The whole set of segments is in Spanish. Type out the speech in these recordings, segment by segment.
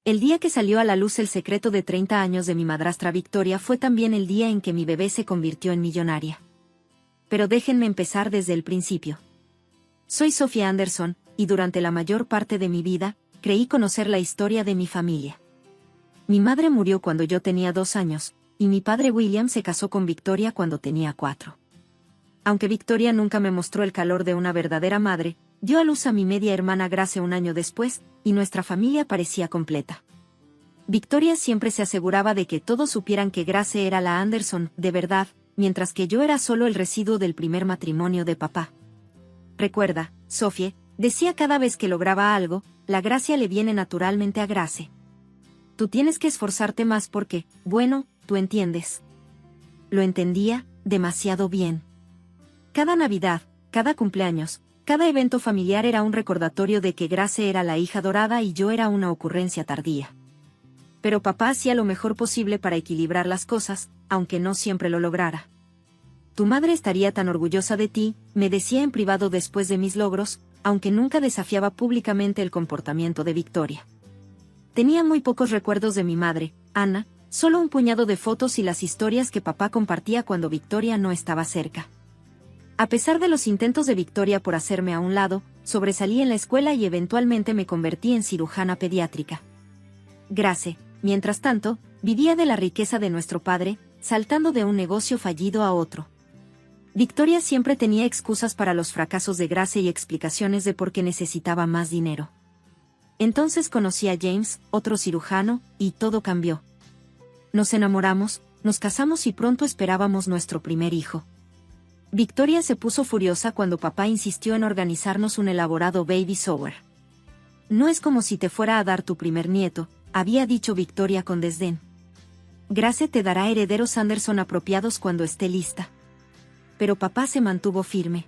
El día que salió a la luz el secreto de 30 años de mi madrastra Victoria fue también el día en que mi bebé se convirtió en millonaria. Pero déjenme empezar desde el principio. Soy Sophie Anderson, y durante la mayor parte de mi vida, creí conocer la historia de mi familia. Mi madre murió cuando yo tenía 2 años, y mi padre William se casó con Victoria cuando tenía 4. Aunque Victoria nunca me mostró el calor de una verdadera madre, dio a luz a mi media hermana Grace un año después, y nuestra familia parecía completa. Victoria siempre se aseguraba de que todos supieran que Grace era la Anderson, de verdad, mientras que yo era solo el residuo del primer matrimonio de papá. Recuerda, Sophie, decía cada vez que lograba algo, la gracia le viene naturalmente a Grace. Tú tienes que esforzarte más porque, bueno, tú entiendes. Lo entendía, demasiado bien. Cada Navidad, cada cumpleaños, cada evento familiar era un recordatorio de que Grace era la hija dorada y yo era una ocurrencia tardía. Pero papá hacía lo mejor posible para equilibrar las cosas, aunque no siempre lo lograra. Tu madre estaría tan orgullosa de ti, me decía en privado después de mis logros, aunque nunca desafiaba públicamente el comportamiento de Victoria. Tenía muy pocos recuerdos de mi madre, Anna, solo un puñado de fotos y las historias que papá compartía cuando Victoria no estaba cerca. A pesar de los intentos de Victoria por hacerme a un lado, sobresalí en la escuela y eventualmente me convertí en cirujana pediátrica. Grace, mientras tanto, vivía de la riqueza de nuestro padre, saltando de un negocio fallido a otro. Victoria siempre tenía excusas para los fracasos de Grace y explicaciones de por qué necesitaba más dinero. Entonces conocí a James, otro cirujano, y todo cambió. Nos enamoramos, nos casamos y pronto esperábamos nuestro primer hijo. Victoria se puso furiosa cuando papá insistió en organizarnos un elaborado baby shower. No es como si te fuera a dar tu primer nieto, había dicho Victoria con desdén. Grace te dará herederos Anderson apropiados cuando esté lista. Pero papá se mantuvo firme.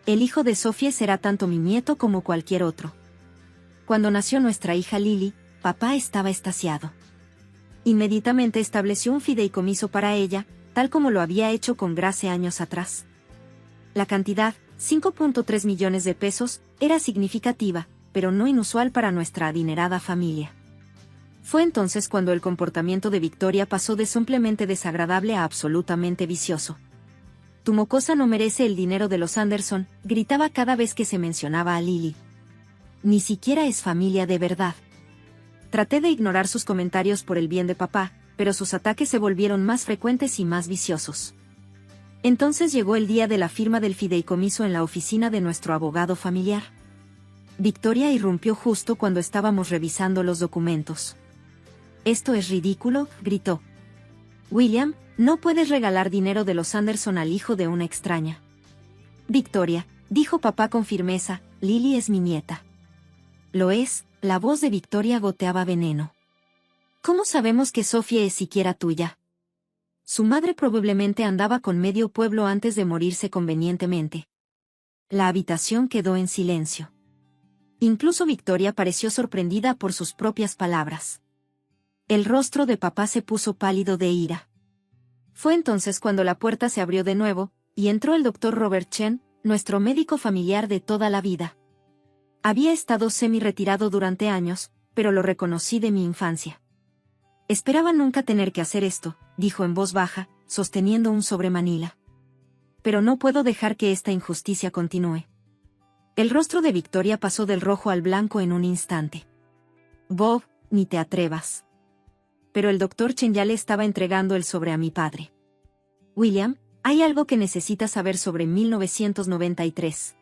El hijo de Sophie será tanto mi nieto como cualquier otro. Cuando nació nuestra hija Lily, papá estaba extasiado. Inmediatamente estableció un fideicomiso para ella, tal como lo había hecho con Grace años atrás. La cantidad, 5.3 millones de pesos, era significativa, pero no inusual para nuestra adinerada familia. Fue entonces cuando el comportamiento de Victoria pasó de simplemente desagradable a absolutamente vicioso. Tu mocosa no merece el dinero de los Anderson, gritaba cada vez que se mencionaba a Lily. Ni siquiera es familia de verdad. Traté de ignorar sus comentarios por el bien de papá, pero sus ataques se volvieron más frecuentes y más viciosos. Entonces llegó el día de la firma del fideicomiso en la oficina de nuestro abogado familiar. Victoria irrumpió justo cuando estábamos revisando los documentos. «Esto es ridículo», gritó. «William, no puedes regalar dinero de los Anderson al hijo de una extraña». «Victoria», dijo papá con firmeza, «Lily es mi nieta». «Lo es», la voz de Victoria goteaba veneno. «¿Cómo sabemos que Sophie es siquiera tuya?» Su madre probablemente andaba con medio pueblo antes de morirse convenientemente. La habitación quedó en silencio. Incluso Victoria pareció sorprendida por sus propias palabras. El rostro de papá se puso pálido de ira. Fue entonces cuando la puerta se abrió de nuevo, y entró el doctor Robert Chen, nuestro médico familiar de toda la vida. Había estado semi-retirado durante años, pero lo reconocí de mi infancia. «Esperaba nunca tener que hacer esto», dijo en voz baja, sosteniendo un sobremanila. «Pero no puedo dejar que esta injusticia continúe». El rostro de Victoria pasó del rojo al blanco en un instante. «Bob, ni te atrevas». Pero el doctor Chen ya le estaba entregando el sobre a mi padre. «William, hay algo que necesitas saber sobre 1993».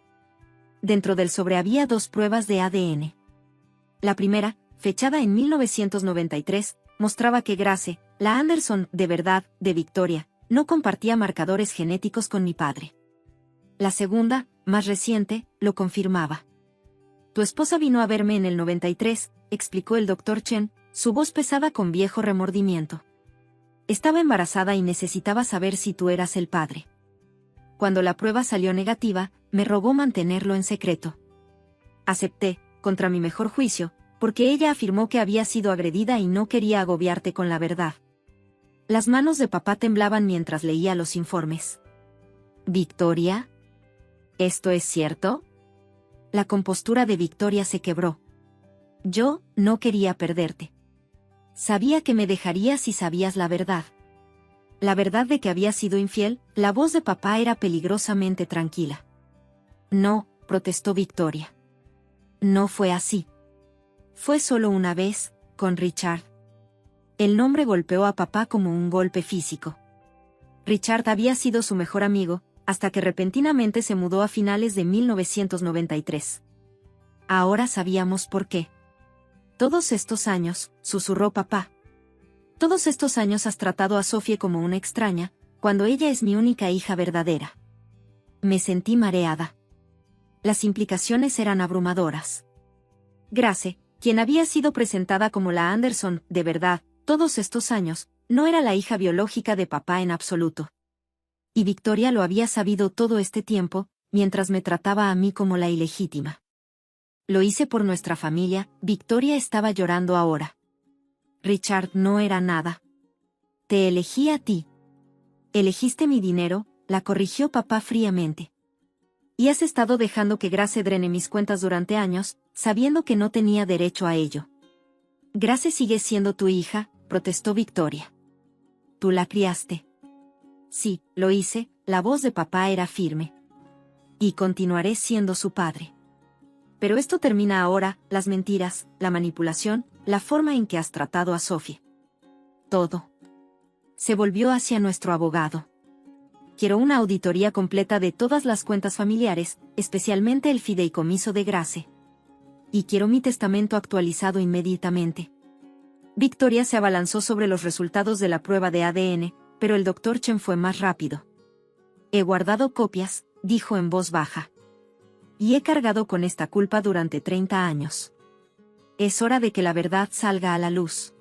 Dentro del sobre había 2 pruebas de ADN. La primera, fechada en 1993, mostraba que Grace, la Anderson de verdad, de Victoria, no compartía marcadores genéticos con mi padre. La segunda, más reciente, lo confirmaba. «Tu esposa vino a verme en el 93», explicó el doctor Chen, su voz pesada con viejo remordimiento. «Estaba embarazada y necesitaba saber si tú eras el padre. Cuando la prueba salió negativa, me rogó mantenerlo en secreto. Acepté, contra mi mejor juicio, porque ella afirmó que había sido agredida y no quería agobiarte con la verdad». Las manos de papá temblaban mientras leía los informes. «¿Victoria? ¿Esto es cierto?» La compostura de Victoria se quebró. Yo no quería perderte. Sabía que me dejarías si sabías la verdad. La verdad de que había sido infiel. La voz de papá era peligrosamente tranquila. No, protestó Victoria. No fue así. Fue solo una vez, con Richard. El nombre golpeó a papá como un golpe físico. Richard había sido su mejor amigo, hasta que repentinamente se mudó a finales de 1993. Ahora sabíamos por qué. Todos estos años, susurró papá. Todos estos años has tratado a Sophie como una extraña, cuando ella es mi única hija verdadera. Me sentí mareada. Las implicaciones eran abrumadoras. Grace, quien había sido presentada como la Anderson, de verdad, todos estos años, no era la hija biológica de papá en absoluto. Y Victoria lo había sabido todo este tiempo, mientras me trataba a mí como la ilegítima. Lo hice por nuestra familia. Victoria estaba llorando ahora. Richard no era nada. Te elegí a ti. Elegiste mi dinero, la corrigió papá fríamente. Y has estado dejando que Grace drene mis cuentas durante años, sabiendo que no tenía derecho a ello. Grace sigue siendo tu hija, protestó Victoria. Tú la criaste. Sí, lo hice. La voz de papá era firme. Y continuaré siendo su padre. Pero esto termina ahora. Las mentiras, la manipulación, la forma en que has tratado a Sophie. Todo. Se volvió hacia nuestro abogado. Quiero una auditoría completa de todas las cuentas familiares, especialmente el fideicomiso de Grace. Y quiero mi testamento actualizado inmediatamente. Victoria se abalanzó sobre los resultados de la prueba de ADN, pero el Dr. Chen fue más rápido. He guardado copias, dijo en voz baja. Y he cargado con esta culpa durante 30 años. Es hora de que la verdad salga a la luz.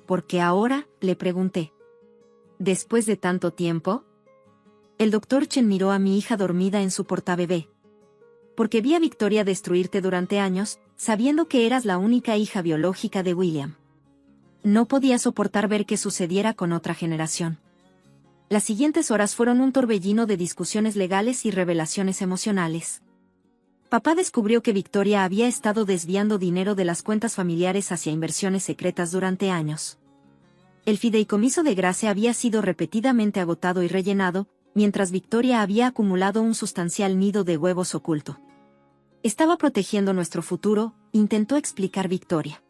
¿Por qué ahora?, le pregunté. ¿Después de tanto tiempo? El Dr. Chen miró a mi hija dormida en su portabebé. Porque vi a Victoria destruirte durante años, sabiendo que eras la única hija biológica de William. No podía soportar ver qué sucediera con otra generación. Las siguientes horas fueron un torbellino de discusiones legales y revelaciones emocionales. Papá descubrió que Victoria había estado desviando dinero de las cuentas familiares hacia inversiones secretas durante años. El fideicomiso de Grace había sido repetidamente agotado y rellenado, mientras Victoria había acumulado un sustancial nido de huevos oculto. Estaba protegiendo nuestro futuro, intentó explicar Victoria.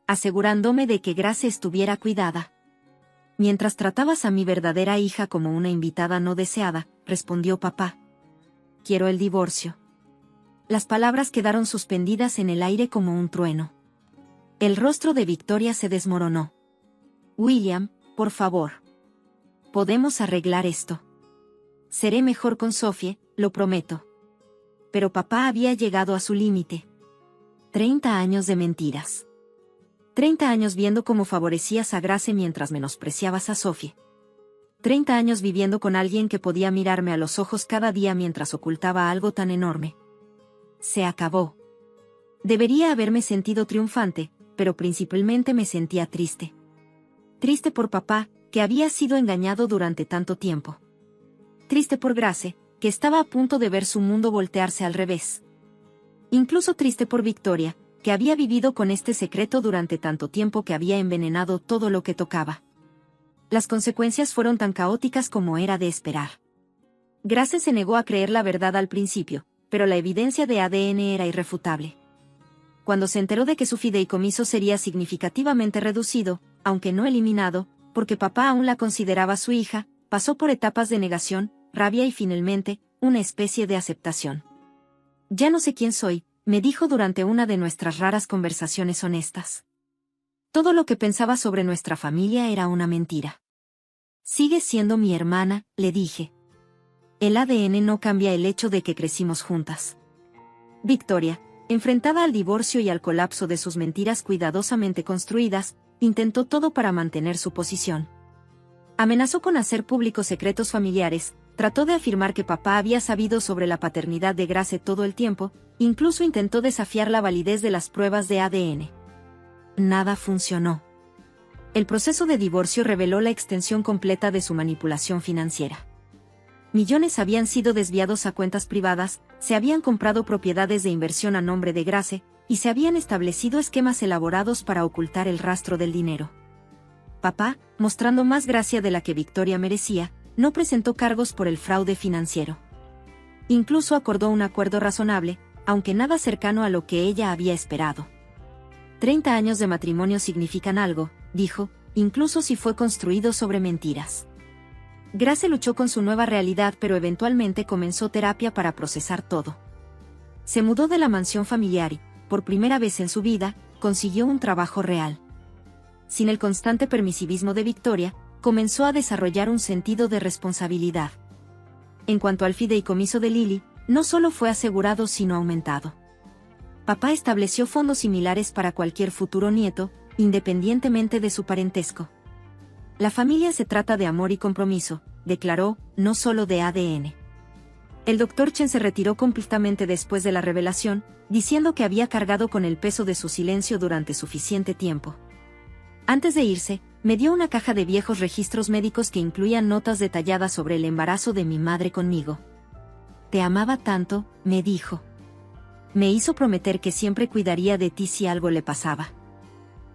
Asegurándome de que Grace estuviera cuidada. Mientras tratabas a mi verdadera hija como una invitada no deseada, respondió papá. Quiero el divorcio. Las palabras quedaron suspendidas en el aire como un trueno. El rostro de Victoria se desmoronó. William, por favor. Podemos arreglar esto. Seré mejor con Sophie, lo prometo. Pero papá había llegado a su límite. 30 años de mentiras. 30 años viendo cómo favorecías a Grace mientras menospreciabas a Sophie. 30 años viviendo con alguien que podía mirarme a los ojos cada día mientras ocultaba algo tan enorme. Se acabó. Debería haberme sentido triunfante, pero principalmente me sentía triste. Triste por papá, que había sido engañado durante tanto tiempo. Triste por Grace, que estaba a punto de ver su mundo voltearse al revés. Incluso triste por Victoria, que había vivido con este secreto durante tanto tiempo que había envenenado todo lo que tocaba. Las consecuencias fueron tan caóticas como era de esperar. Grace se negó a creer la verdad al principio, pero la evidencia de ADN era irrefutable. Cuando se enteró de que su fideicomiso sería significativamente reducido, aunque no eliminado, porque papá aún la consideraba su hija, pasó por etapas de negación, rabia y finalmente, una especie de aceptación. Ya no sé quién soy, me dijo durante una de nuestras raras conversaciones honestas. Todo lo que pensaba sobre nuestra familia era una mentira. Sigue siendo mi hermana, le dije. El ADN no cambia el hecho de que crecimos juntas. Victoria, enfrentada al divorcio y al colapso de sus mentiras cuidadosamente construidas, intentó todo para mantener su posición. Amenazó con hacer públicos secretos familiares, trató de afirmar que papá había sabido sobre la paternidad de Grace todo el tiempo, incluso intentó desafiar la validez de las pruebas de ADN. Nada funcionó. El proceso de divorcio reveló la extensión completa de su manipulación financiera. Millones habían sido desviados a cuentas privadas, se habían comprado propiedades de inversión a nombre de Grace, y se habían establecido esquemas elaborados para ocultar el rastro del dinero. Papá, mostrando más gracia de la que Victoria merecía, no presentó cargos por el fraude financiero. Incluso acordó un acuerdo razonable, aunque nada cercano a lo que ella había esperado. 30 años de matrimonio significan algo, dijo, incluso si fue construido sobre mentiras. Grace luchó con su nueva realidad, pero eventualmente comenzó terapia para procesar todo. Se mudó de la mansión familiar y, por primera vez en su vida, consiguió un trabajo real. Sin el constante permisivismo de Victoria, comenzó a desarrollar un sentido de responsabilidad. En cuanto al fideicomiso de Lily, no solo fue asegurado sino aumentado. Papá estableció fondos similares para cualquier futuro nieto, independientemente de su parentesco. La familia se trata de amor y compromiso, declaró, no solo de ADN. El Dr. Chen se retiró completamente después de la revelación, diciendo que había cargado con el peso de su silencio durante suficiente tiempo. Antes de irse, me dio una caja de viejos registros médicos que incluían notas detalladas sobre el embarazo de mi madre conmigo. Te amaba tanto, me dijo. Me hizo prometer que siempre cuidaría de ti si algo le pasaba.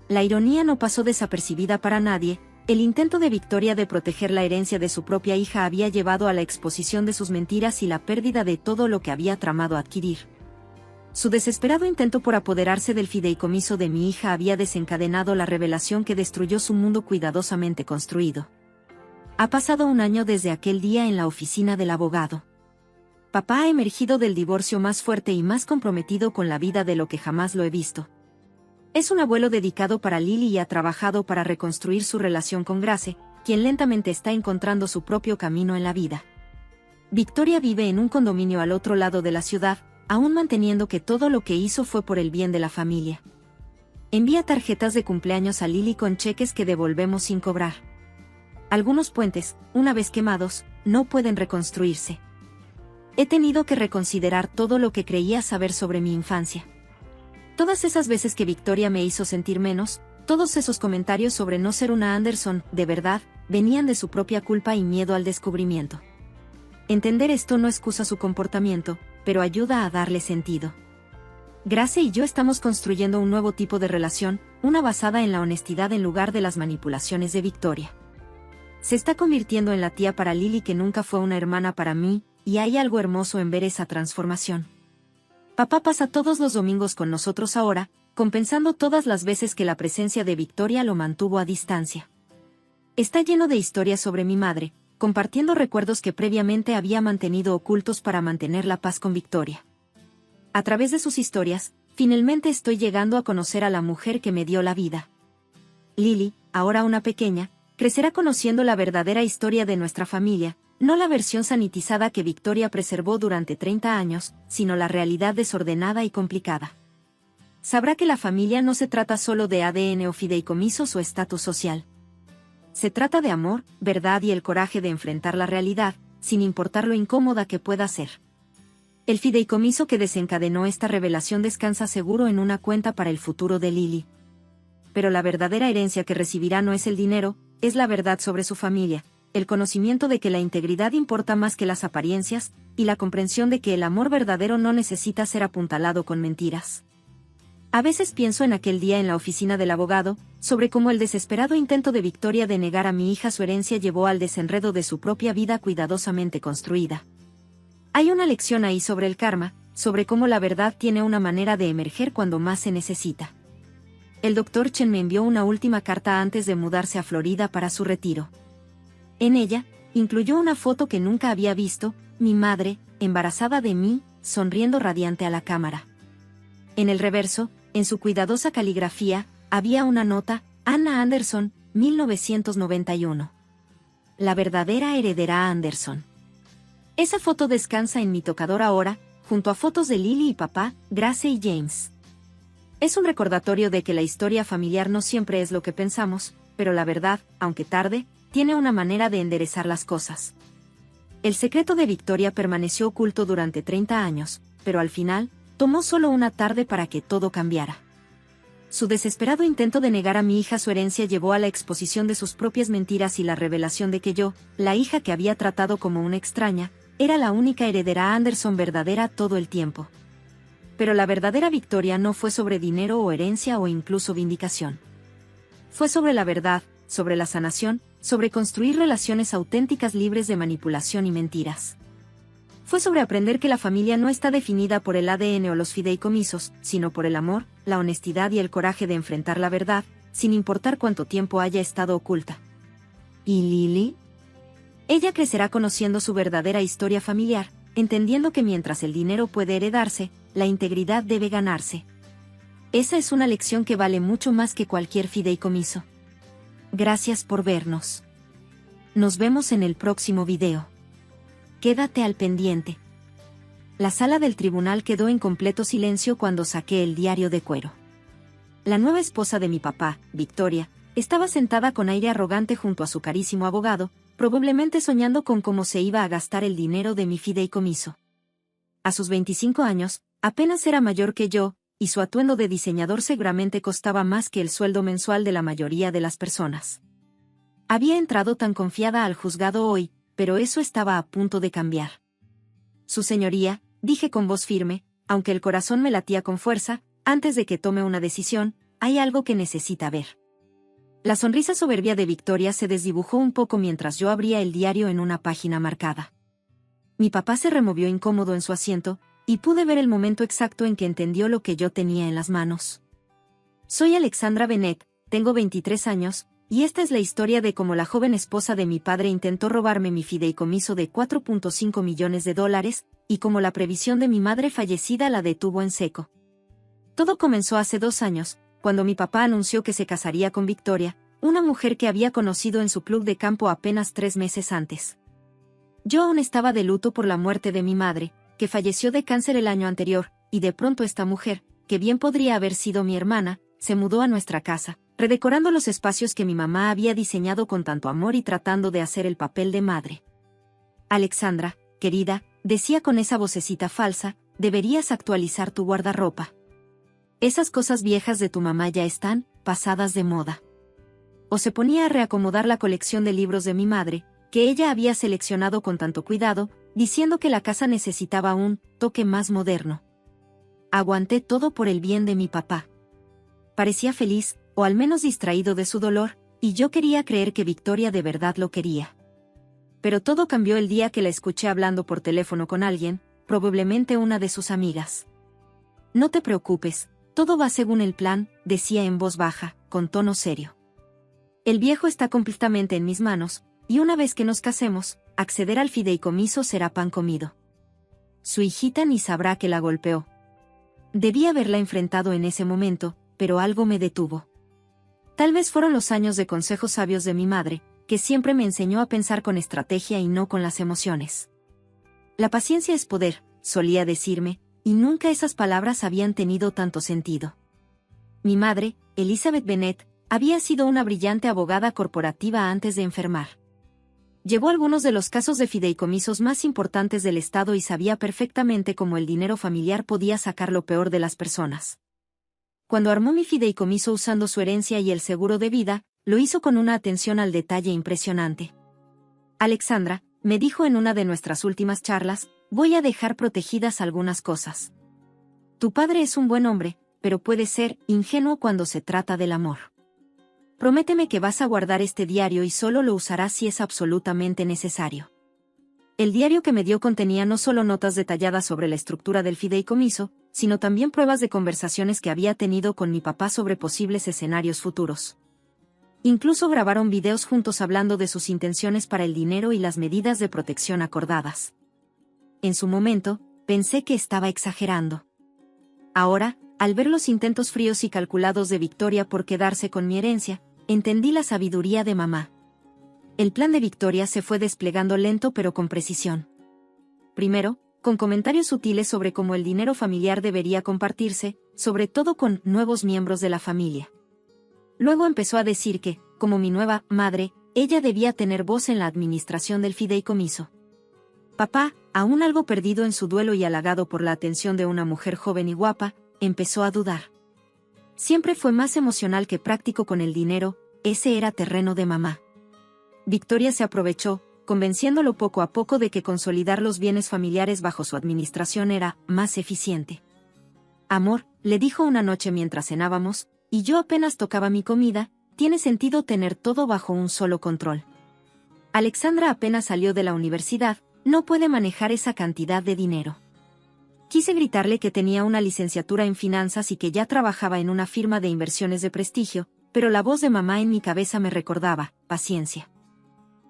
La ironía no pasó desapercibida para nadie. El intento de Victoria de proteger la herencia de su propia hija había llevado a la exposición de sus mentiras y la pérdida de todo lo que había tramado adquirir. Su desesperado intento por apoderarse del fideicomiso de mi hija había desencadenado la revelación que destruyó su mundo cuidadosamente construido. Ha pasado un año desde aquel día en la oficina del abogado. Papá ha emergido del divorcio más fuerte y más comprometido con la vida de lo que jamás lo he visto. Es un abuelo dedicado para Lily y ha trabajado para reconstruir su relación con Grace, quien lentamente está encontrando su propio camino en la vida. Victoria vive en un condominio al otro lado de la ciudad, aún manteniendo que todo lo que hizo fue por el bien de la familia. Envía tarjetas de cumpleaños a Lily con cheques que devolvemos sin cobrar. Algunos puentes, una vez quemados, no pueden reconstruirse. He tenido que reconsiderar todo lo que creía saber sobre mi infancia. Todas esas veces que Victoria me hizo sentir menos, todos esos comentarios sobre no ser una Anderson, de verdad, venían de su propia culpa y miedo al descubrimiento. Entender esto no excusa su comportamiento, pero ayuda a darle sentido. Grace y yo estamos construyendo un nuevo tipo de relación, una basada en la honestidad en lugar de las manipulaciones de Victoria. Se está convirtiendo en la tía para Lily que nunca fue una hermana para mí, y hay algo hermoso en ver esa transformación. Papá pasa todos los domingos con nosotros ahora, compensando todas las veces que la presencia de Victoria lo mantuvo a distancia. Está lleno de historias sobre mi madre, compartiendo recuerdos que previamente había mantenido ocultos para mantener la paz con Victoria. A través de sus historias, finalmente estoy llegando a conocer a la mujer que me dio la vida. Lily, ahora una pequeña, crecerá conociendo la verdadera historia de nuestra familia, no la versión sanitizada que Victoria preservó durante 30 años, sino la realidad desordenada y complicada. Sabrá que la familia no se trata solo de ADN o fideicomisos o estatus social. Se trata de amor, verdad y el coraje de enfrentar la realidad, sin importar lo incómoda que pueda ser. El fideicomiso que desencadenó esta revelación descansa seguro en una cuenta para el futuro de Lily. Pero la verdadera herencia que recibirá no es el dinero, es la verdad sobre su familia, el conocimiento de que la integridad importa más que las apariencias, y la comprensión de que el amor verdadero no necesita ser apuntalado con mentiras. A veces pienso en aquel día en la oficina del abogado, sobre cómo el desesperado intento de Victoria de negar a mi hija su herencia llevó al desenredo de su propia vida cuidadosamente construida. Hay una lección ahí sobre el karma, sobre cómo la verdad tiene una manera de emerger cuando más se necesita. El Dr. Chen me envió una última carta antes de mudarse a Florida para su retiro. En ella, incluyó una foto que nunca había visto, mi madre, embarazada de mí, sonriendo radiante a la cámara. En el reverso, en su cuidadosa caligrafía, había una nota, Anna Anderson, 1991. La verdadera heredera Anderson. Esa foto descansa en mi tocador ahora, junto a fotos de Lily y papá, Grace y James. Es un recordatorio de que la historia familiar no siempre es lo que pensamos, pero la verdad, aunque tarde, tiene una manera de enderezar las cosas. El secreto de Victoria permaneció oculto durante 30 años, pero al final, tomó solo una tarde para que todo cambiara. Su desesperado intento de negar a mi hija su herencia llevó a la exposición de sus propias mentiras y la revelación de que yo, la hija que había tratado como una extraña, era la única heredera Anderson verdadera todo el tiempo. Pero la verdadera victoria no fue sobre dinero o herencia o incluso vindicación. Fue sobre la verdad, sobre la sanación, sobre construir relaciones auténticas libres de manipulación y mentiras. Fue sobre aprender que la familia no está definida por el ADN o los fideicomisos, sino por el amor, la honestidad y el coraje de enfrentar la verdad, sin importar cuánto tiempo haya estado oculta. ¿Y Lily? Ella crecerá conociendo su verdadera historia familiar, entendiendo que mientras el dinero puede heredarse, la integridad debe ganarse. Esa es una lección que vale mucho más que cualquier fideicomiso. Gracias por vernos. Nos vemos en el próximo video. Quédate al pendiente. La sala del tribunal quedó en completo silencio cuando saqué el diario de cuero. La nueva esposa de mi papá, Victoria, estaba sentada con aire arrogante junto a su carísimo abogado, probablemente soñando con cómo se iba a gastar el dinero de mi fideicomiso. A sus 25 años, apenas era mayor que yo, y su atuendo de diseñador seguramente costaba más que el sueldo mensual de la mayoría de las personas. Había entrado tan confiada al juzgado hoy, pero eso estaba a punto de cambiar. Su señoría, dije con voz firme, aunque el corazón me latía con fuerza, antes de que tome una decisión, hay algo que necesita ver. La sonrisa soberbia de Victoria se desdibujó un poco mientras yo abría el diario en una página marcada. Mi papá se removió incómodo en su asiento, y pude ver el momento exacto en que entendió lo que yo tenía en las manos. Soy Alexandra Bennett, tengo 23 años, y esta es la historia de cómo la joven esposa de mi padre intentó robarme mi fideicomiso de $4.5 millones, y cómo la previsión de mi madre fallecida la detuvo en seco. Todo comenzó hace 2 años, cuando mi papá anunció que se casaría con Victoria, una mujer que había conocido en su club de campo apenas 3 meses antes. Yo aún estaba de luto por la muerte de mi madre, que falleció de cáncer el año anterior, y de pronto esta mujer, que bien podría haber sido mi hermana, se mudó a nuestra casa, redecorando los espacios que mi mamá había diseñado con tanto amor y tratando de hacer el papel de madre. Alexandra, querida, decía con esa vocecita falsa, deberías actualizar tu guardarropa. Esas cosas viejas de tu mamá ya están pasadas de moda. O se ponía a reacomodar la colección de libros de mi madre, que ella había seleccionado con tanto cuidado, diciendo que la casa necesitaba un toque más moderno. Aguanté todo por el bien de mi papá. Parecía feliz, o al menos distraído de su dolor, y yo quería creer que Victoria de verdad lo quería. Pero todo cambió el día que la escuché hablando por teléfono con alguien, probablemente una de sus amigas. No te preocupes, todo va según el plan, decía en voz baja, con tono serio. El viejo está completamente en mis manos, y una vez que nos casemos, acceder al fideicomiso será pan comido. Su hijita ni sabrá que la golpeó. Debí haberla enfrentado en ese momento, pero algo me detuvo. Tal vez fueron los años de consejos sabios de mi madre, que siempre me enseñó a pensar con estrategia y no con las emociones. La paciencia es poder, solía decirme, y nunca esas palabras habían tenido tanto sentido. Mi madre, Elizabeth Bennett, había sido una brillante abogada corporativa antes de enfermar. Llevó algunos de los casos de fideicomisos más importantes del Estado y sabía perfectamente cómo el dinero familiar podía sacar lo peor de las personas. Cuando armó mi fideicomiso usando su herencia y el seguro de vida, lo hizo con una atención al detalle impresionante. Alexandra, me dijo en una de nuestras últimas charlas, voy a dejar protegidas algunas cosas. Tu padre es un buen hombre, pero puede ser ingenuo cuando se trata del amor. Prométeme que vas a guardar este diario y solo lo usarás si es absolutamente necesario. El diario que me dio contenía no solo notas detalladas sobre la estructura del fideicomiso, sino también pruebas de conversaciones que había tenido con mi papá sobre posibles escenarios futuros. Incluso grabaron videos juntos hablando de sus intenciones para el dinero y las medidas de protección acordadas. En su momento, pensé que estaba exagerando. Ahora, al ver los intentos fríos y calculados de Victoria por quedarse con mi herencia, entendí la sabiduría de mamá. El plan de Victoria se fue desplegando lento pero con precisión. Primero, con comentarios sutiles sobre cómo el dinero familiar debería compartirse, sobre todo con nuevos miembros de la familia. Luego empezó a decir que, como mi nueva madre, ella debía tener voz en la administración del fideicomiso. Papá, aún algo perdido en su duelo y halagado por la atención de una mujer joven y guapa, empezó a dudar. Siempre fue más emocional que práctico con el dinero, ese era terreno de mamá. Victoria se aprovechó, convenciéndolo poco a poco de que consolidar los bienes familiares bajo su administración era más eficiente. Amor, le dijo una noche mientras cenábamos, y yo apenas tocaba mi comida, tiene sentido tener todo bajo un solo control. Alexandra apenas salió de la universidad, no puede manejar esa cantidad de dinero. Quise gritarle que tenía una licenciatura en finanzas y que ya trabajaba en una firma de inversiones de prestigio, pero la voz de mamá en mi cabeza me recordaba, paciencia.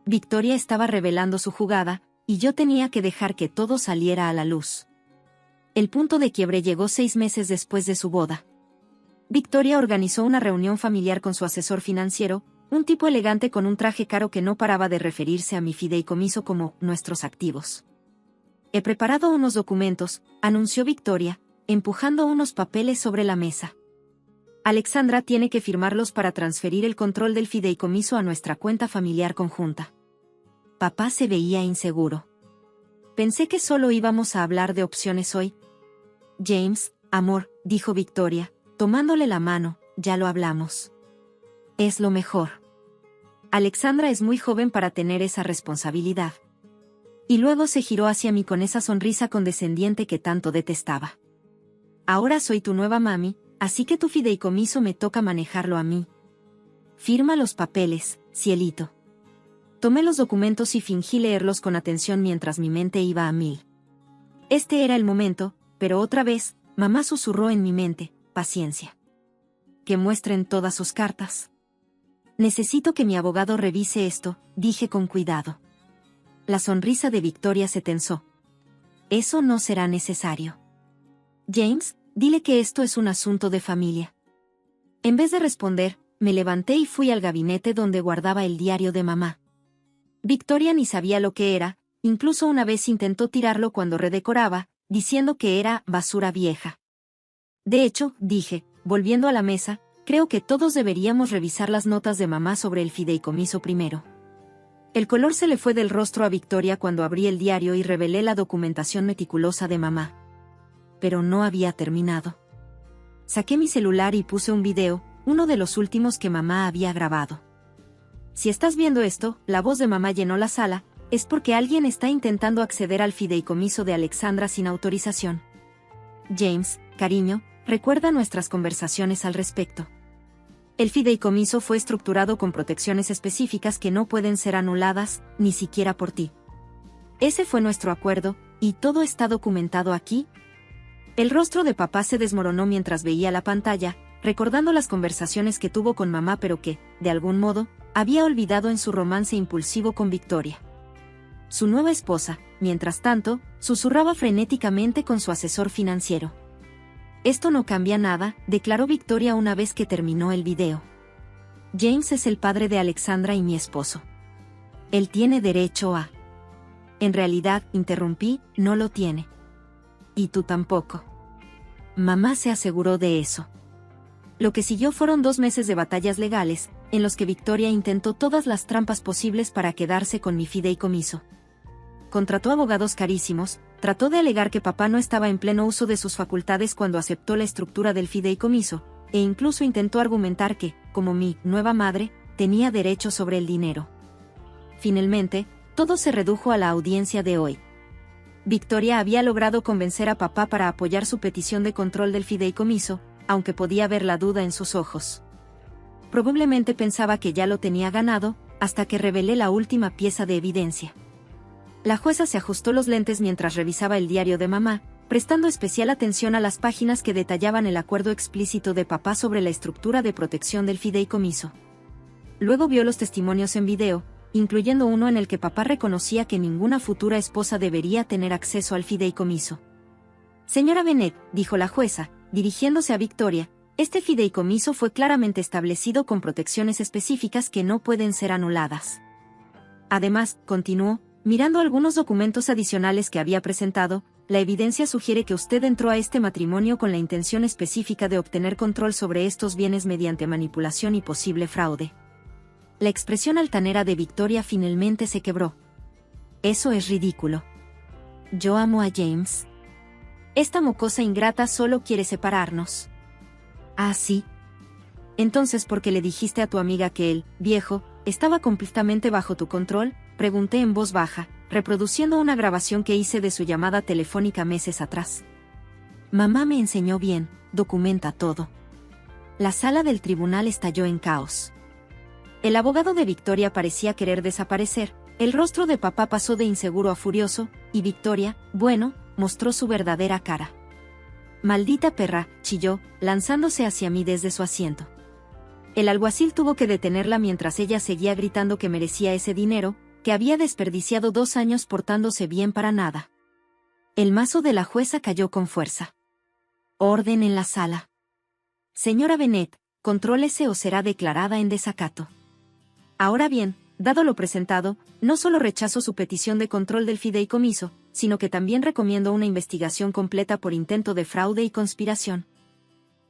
Victoria estaba revelando su jugada, y yo tenía que dejar que todo saliera a la luz. El punto de quiebre llegó 6 meses después de su boda. Victoria organizó una reunión familiar con su asesor financiero, un tipo elegante con un traje caro que no paraba de referirse a mi fideicomiso como nuestros activos. He preparado unos documentos, anunció Victoria, empujando unos papeles sobre la mesa. Alexandra tiene que firmarlos para transferir el control del fideicomiso a nuestra cuenta familiar conjunta. Papá se veía inseguro. Pensé que solo íbamos a hablar de opciones hoy. James, amor, dijo Victoria, tomándole la mano, ya lo hablamos. Es lo mejor. Alexandra es muy joven para tener esa responsabilidad. Y luego se giró hacia mí con esa sonrisa condescendiente que tanto detestaba. Ahora soy tu nueva mami, así que tu fideicomiso me toca manejarlo a mí. Firma los papeles, cielito. Tomé los documentos y fingí leerlos con atención mientras mi mente iba a mil. Este era el momento, pero otra vez, mamá susurró en mi mente, paciencia. Que muestren todas sus cartas. Necesito que mi abogado revise esto, dije con cuidado. La sonrisa de Victoria se tensó. Eso no será necesario. James, dile que esto es un asunto de familia. En vez de responder, me levanté y fui al gabinete donde guardaba el diario de mamá. Victoria ni sabía lo que era, incluso una vez intentó tirarlo cuando redecoraba, diciendo que era basura vieja. De hecho, dije, volviendo a la mesa, creo que todos deberíamos revisar las notas de mamá sobre el fideicomiso primero. El color se le fue del rostro a Victoria cuando abrí el diario y revelé la documentación meticulosa de mamá. Pero no había terminado. Saqué mi celular y puse un video, uno de los últimos que mamá había grabado. Si estás viendo esto, la voz de mamá llenó la sala, es porque alguien está intentando acceder al fideicomiso de Alexandra sin autorización. James, cariño, recuerda nuestras conversaciones al respecto. El fideicomiso fue estructurado con protecciones específicas que no pueden ser anuladas, ni siquiera por ti. Ese fue nuestro acuerdo, y todo está documentado aquí. El rostro de papá se desmoronó mientras veía la pantalla, recordando las conversaciones que tuvo con mamá pero que, de algún modo, había olvidado en su romance impulsivo con Victoria. Su nueva esposa, mientras tanto, susurraba frenéticamente con su asesor financiero. Esto no cambia nada, declaró Victoria una vez que terminó el video. James es el padre de Alexandra y mi esposo. Él tiene derecho a... En realidad, interrumpí, no lo tiene. Y tú tampoco. Mamá se aseguró de eso. Lo que siguió fueron 2 meses de batallas legales, en los que Victoria intentó todas las trampas posibles para quedarse con mi fideicomiso. Contrató abogados carísimos, trató de alegar que papá no estaba en pleno uso de sus facultades cuando aceptó la estructura del fideicomiso, e incluso intentó argumentar que, como mi nueva madre, tenía derecho sobre el dinero. Finalmente, todo se redujo a la audiencia de hoy. Victoria había logrado convencer a papá para apoyar su petición de control del fideicomiso, aunque podía ver la duda en sus ojos. Probablemente pensaba que ya lo tenía ganado, hasta que revelé la última pieza de evidencia. La jueza se ajustó los lentes mientras revisaba el diario de mamá, prestando especial atención a las páginas que detallaban el acuerdo explícito de papá sobre la estructura de protección del fideicomiso. Luego vio los testimonios en video, incluyendo uno en el que papá reconocía que ninguna futura esposa debería tener acceso al fideicomiso. Señora Bennett, dijo la jueza, dirigiéndose a Victoria, este fideicomiso fue claramente establecido con protecciones específicas que no pueden ser anuladas. Además, continuó, mirando algunos documentos adicionales que había presentado, la evidencia sugiere que usted entró a este matrimonio con la intención específica de obtener control sobre estos bienes mediante manipulación y posible fraude. La expresión altanera de Victoria finalmente se quebró. Eso es ridículo. Yo amo a James. Esta mocosa ingrata solo quiere separarnos. Ah, sí. Entonces, ¿por qué le dijiste a tu amiga que él, viejo, estaba completamente bajo tu control? Pregunté en voz baja, reproduciendo una grabación que hice de su llamada telefónica meses atrás. Mamá me enseñó bien, documenta todo. La sala del tribunal estalló en caos. El abogado de Victoria parecía querer desaparecer, el rostro de papá pasó de inseguro a furioso, y Victoria, bueno, mostró su verdadera cara. «Maldita perra», chilló, lanzándose hacia mí desde su asiento. El alguacil tuvo que detenerla mientras ella seguía gritando que merecía ese dinero, que había desperdiciado 2 años portándose bien para nada. El mazo de la jueza cayó con fuerza. Orden en la sala. Señora Bennett, contrólese o será declarada en desacato. Ahora bien, dado lo presentado, no solo rechazo su petición de control del fideicomiso, sino que también recomiendo una investigación completa por intento de fraude y conspiración.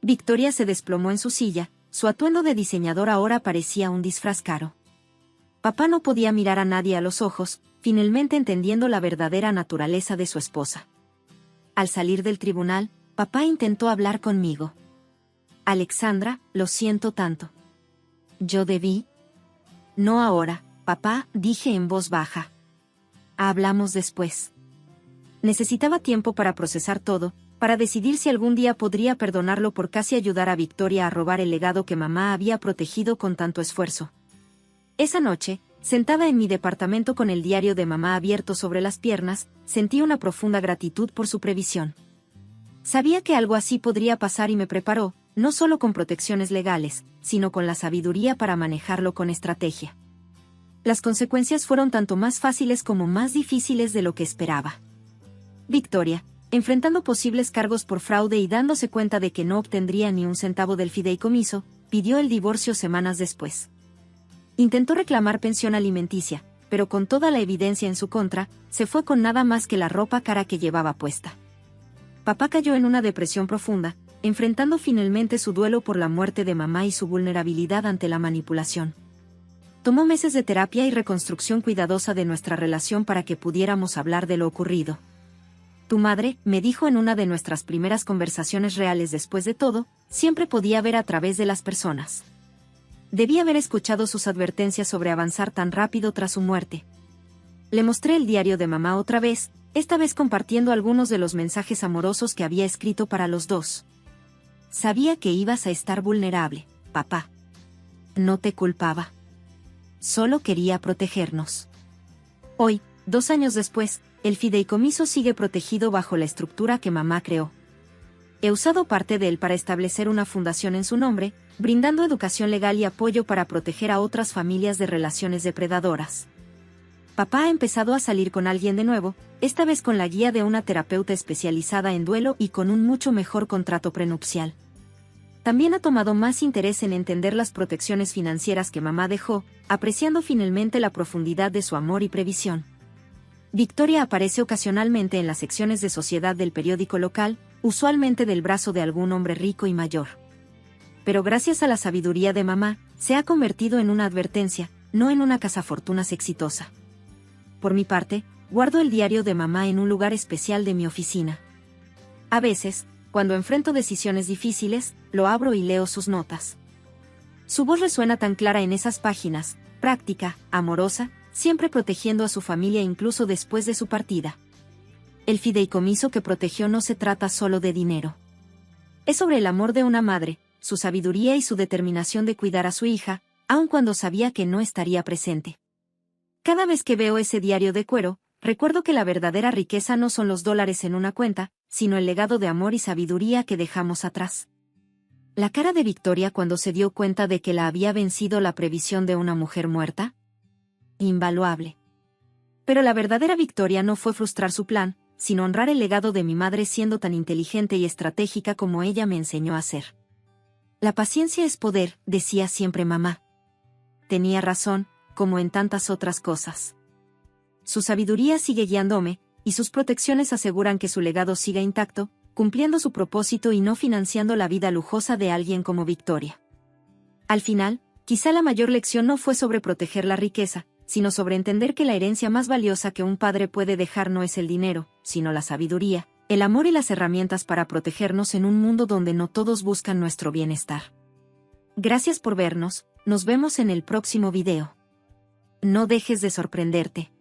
Victoria se desplomó en su silla, su atuendo de diseñador ahora parecía un disfraz caro. Papá no podía mirar a nadie a los ojos, finalmente entendiendo la verdadera naturaleza de su esposa. Al salir del tribunal, papá intentó hablar conmigo. «Alexandra, lo siento tanto. ¿Yo debí?» «No ahora, papá», dije en voz baja. «Hablamos después». Necesitaba tiempo para procesar todo, para decidir si algún día podría perdonarlo por casi ayudar a Victoria a robar el legado que mamá había protegido con tanto esfuerzo. Esa noche, sentada en mi departamento con el diario de mamá abierto sobre las piernas, sentí una profunda gratitud por su previsión. Sabía que algo así podría pasar y me preparó, no solo con protecciones legales, sino con la sabiduría para manejarlo con estrategia. Las consecuencias fueron tanto más fáciles como más difíciles de lo que esperaba. Victoria, enfrentando posibles cargos por fraude y dándose cuenta de que no obtendría ni un centavo del fideicomiso, pidió el divorcio semanas después. Intentó reclamar pensión alimenticia, pero con toda la evidencia en su contra, se fue con nada más que la ropa cara que llevaba puesta. Papá cayó en una depresión profunda, enfrentando finalmente su duelo por la muerte de mamá y su vulnerabilidad ante la manipulación. Tomó meses de terapia y reconstrucción cuidadosa de nuestra relación para que pudiéramos hablar de lo ocurrido. «Tu madre», me dijo en una de nuestras primeras conversaciones reales después de todo, siempre podía ver a través de las personas. Debí haber escuchado sus advertencias sobre avanzar tan rápido tras su muerte. Le mostré el diario de mamá otra vez, esta vez compartiendo algunos de los mensajes amorosos que había escrito para los dos. «Sabía que ibas a estar vulnerable, papá. No te culpaba. Solo quería protegernos». Hoy, 2 años después, el fideicomiso sigue protegido bajo la estructura que mamá creó. He usado parte de él para establecer una fundación en su nombre, brindando educación legal y apoyo para proteger a otras familias de relaciones depredadoras. Papá ha empezado a salir con alguien de nuevo, esta vez con la guía de una terapeuta especializada en duelo y con un mucho mejor contrato prenupcial. También ha tomado más interés en entender las protecciones financieras que mamá dejó, apreciando finalmente la profundidad de su amor y previsión. Victoria aparece ocasionalmente en las secciones de sociedad del periódico local, usualmente del brazo de algún hombre rico y mayor. Pero gracias a la sabiduría de mamá, se ha convertido en una advertencia, no en una cazafortunas exitosa. Por mi parte, guardo el diario de mamá en un lugar especial de mi oficina. A veces, cuando enfrento decisiones difíciles, lo abro y leo sus notas. Su voz resuena tan clara en esas páginas, práctica, amorosa, siempre protegiendo a su familia incluso después de su partida. El fideicomiso que protegió no se trata solo de dinero. Es sobre el amor de una madre, su sabiduría y su determinación de cuidar a su hija, aun cuando sabía que no estaría presente. Cada vez que veo ese diario de cuero, recuerdo que la verdadera riqueza no son los dólares en una cuenta, sino el legado de amor y sabiduría que dejamos atrás. La cara de Victoria cuando se dio cuenta de que la había vencido la previsión de una mujer muerta. Invaluable. Pero la verdadera victoria no fue frustrar su plan, sino honrar el legado de mi madre siendo tan inteligente y estratégica como ella me enseñó a ser. La paciencia es poder, decía siempre mamá. Tenía razón, como en tantas otras cosas. Su sabiduría sigue guiándome, y sus protecciones aseguran que su legado siga intacto, cumpliendo su propósito y no financiando la vida lujosa de alguien como Victoria. Al final, quizá la mayor lección no fue sobre proteger la riqueza, sino sobre entender que la herencia más valiosa que un padre puede dejar no es el dinero, sino la sabiduría, el amor y las herramientas para protegernos en un mundo donde no todos buscan nuestro bienestar. Gracias por vernos, nos vemos en el próximo video. No dejes de sorprenderte.